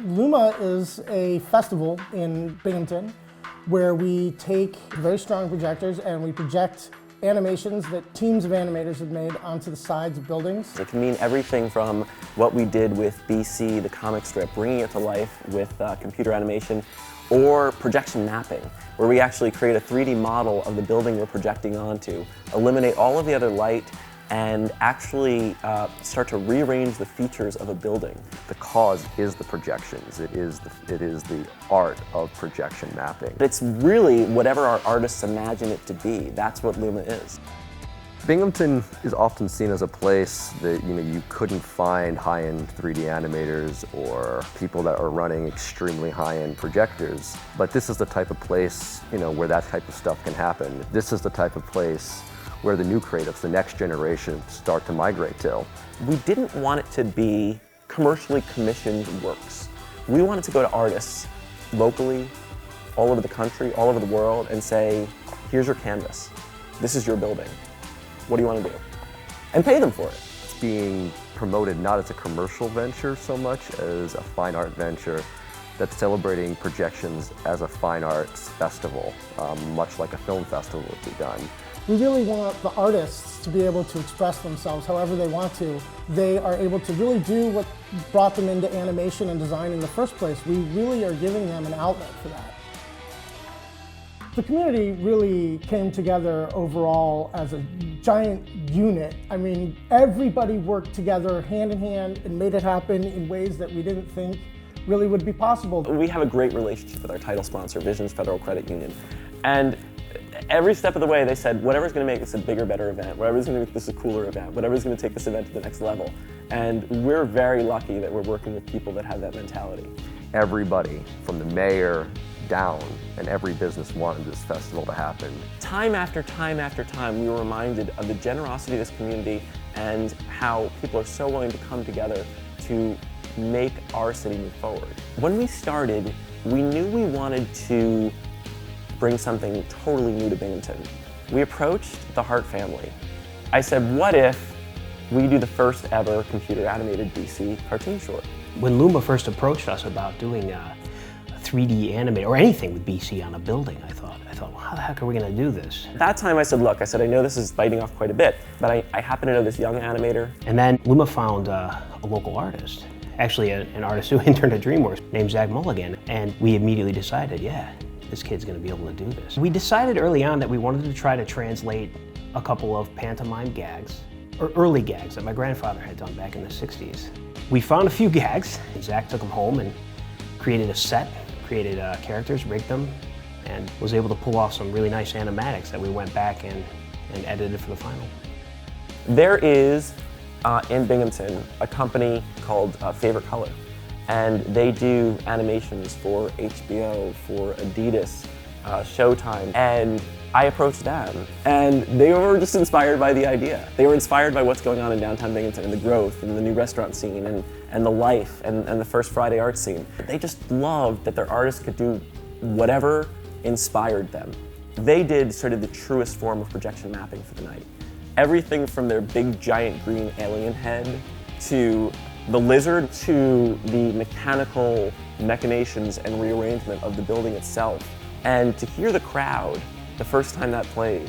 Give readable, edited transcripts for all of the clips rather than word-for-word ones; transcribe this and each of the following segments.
Luma is a festival in Binghamton where we take very strong projectors and we project animations that teams of animators have made onto the sides of buildings. It can mean everything from what we did with BC, the comic strip, bringing it to life with computer animation, or projection mapping, where we actually create a 3D model of the building we're projecting onto, eliminate all of the other light, and actually start to rearrange the features of a building. The cause is the projections. It is the art of projection mapping. It's really whatever our artists imagine it to be. That's what Luma is. Binghamton is often seen as a place that you couldn't find high-end 3D animators or people that are running extremely high-end projectors. But this is the type of place where that type of stuff can happen. This is the type of place where the new creatives, the next generation, start to migrate to. We didn't want it to be commercially commissioned works. We wanted to go to artists locally, all over the country, all over the world, and say, here's your canvas. This is your building. What do you want to do? And pay them for it. It's being promoted not as a commercial venture so much as a fine art venture that's celebrating projections as a fine arts festival, much like a film festival would be done. We really want the artists to be able to express themselves however they want to. They are able to really do what brought them into animation and design in the first place. We really are giving them an outlet for that. The community really came together overall as a giant unit. I mean, everybody worked together hand in hand and made it happen in ways that we didn't think really would be possible. We have a great relationship with our title sponsor, Visions Federal Credit Union. And every step of the way they said, whatever's going to make this a bigger, better event, whatever's going to make this a cooler event, whatever's going to take this event to the next level. And we're very lucky that we're working with people that have that mentality. Everybody, from the mayor down, and every business wanted this festival to happen. Time after time after time, we were reminded of the generosity of this community and how people are so willing to come together to make our city move forward. When we started, we knew we wanted to bring something totally new to Binghamton. We approached the Hart family. I said, what if we do the first ever computer animated BC cartoon short? When Luma first approached us about doing a 3D animated or anything with BC on a building, I thought, well, how the heck are we going to do this? At that time I said, look, I know this is biting off quite a bit, but I happen to know this young animator. And then Luma found a local artist, actually an artist who interned at DreamWorks named Zach Mulligan, and we immediately decided, yeah, this kid's going to be able to do this. We decided early on that we wanted to try to translate a couple of pantomime gags, or early gags that my grandfather had done back in the 60s. We found a few gags, and Zach took them home and created a set, created characters, rigged them, and was able to pull off some really nice animatics that we went back and edited for the final. There is, in Binghamton, a company called Favorite Color. And they do animations for HBO, for Adidas, Showtime, and I approached them, and they were just inspired by the idea. They were inspired by what's going on in downtown Binghamton and the growth and the new restaurant scene and the life and the First Friday art scene. They just loved that their artists could do whatever inspired them. They did sort of the truest form of projection mapping for the night. Everything from their big giant green alien head to the lizard to the mechanical machinations and rearrangement of the building itself. And to hear the crowd the first time that played,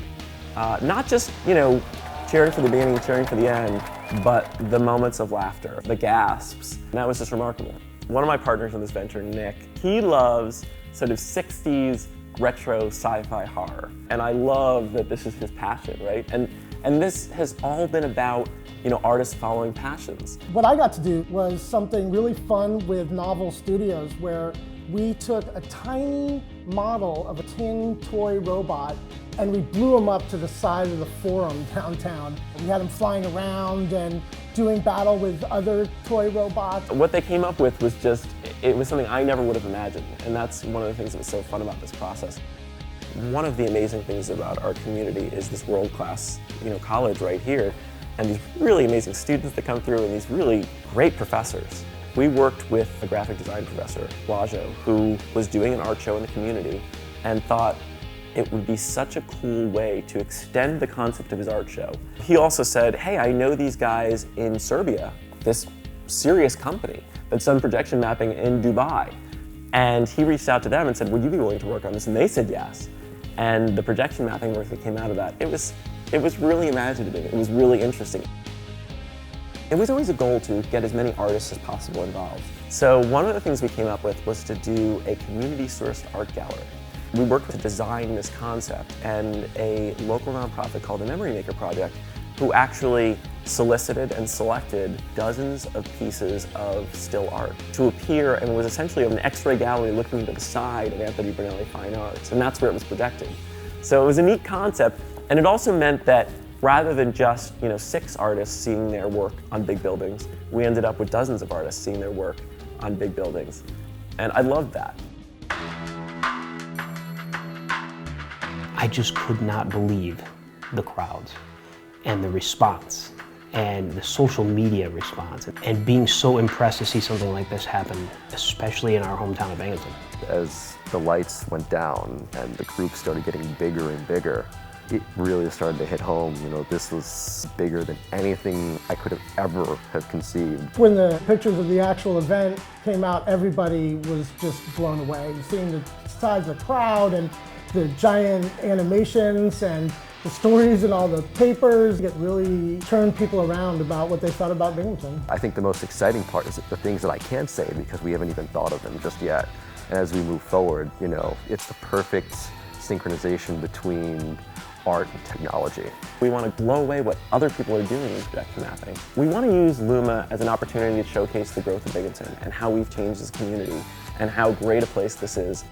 not just, cheering for the beginning, cheering for the end, but the moments of laughter, the gasps, and that was just remarkable. One of my partners in this venture, Nick, he loves sort of 60s retro sci-fi horror. And I love that this is his passion, right? And this has all been about artists following passions. What I got to do was something really fun with Novel Studios, where we took a tiny model of a tin toy robot and we blew him up to the side of the Forum downtown. We had him flying around and doing battle with other toy robots. What they came up with was it was something I never would have imagined, and that's one of the things that was so fun about this process. One of the amazing things about our community is this world-class, college right here, and these really amazing students that come through and these really great professors. We worked with a graphic design professor, Lajo, who was doing an art show in the community and thought it would be such a cool way to extend the concept of his art show. He also said, hey, I know these guys in Serbia, this serious company that's done projection mapping in Dubai. And he reached out to them and said, would you be willing to work on this? And they said yes. And the projection mapping work that came out of that, it was really imaginative. It was really interesting. It was always a goal to get as many artists as possible involved. So one of the things we came up with was to do a community-sourced art gallery. We worked to design this concept, and a local nonprofit called the Memory Maker Project, who actually solicited and selected dozens of pieces of still art to appear, and was essentially an X-ray gallery looking to the side of Anthony Brunelli Fine Arts, and that's where it was projected. So it was a neat concept, and it also meant that rather than just 6 artists seeing their work on big buildings, we ended up with dozens of artists seeing their work on big buildings. And I loved that. I just could not believe the crowds and the response and the social media response, and being so impressed to see something like this happen, especially in our hometown of Binghamton. As the lights went down and the group started getting bigger and bigger, it really started to hit home. This was bigger than anything I could have ever have conceived. When the pictures of the actual event came out, everybody was just blown away. Seeing the size of the crowd and the giant animations and the stories and all the papers, it really turned people around about what they thought about Binghamton. I think the most exciting part is the things that I can't say because we haven't even thought of them just yet. And as we move forward, it's the perfect synchronization between art and technology. We want to blow away what other people are doing in projection mapping. We want to use Luma as an opportunity to showcase the growth of Binghamton and how we've changed as a community and how great a place this is.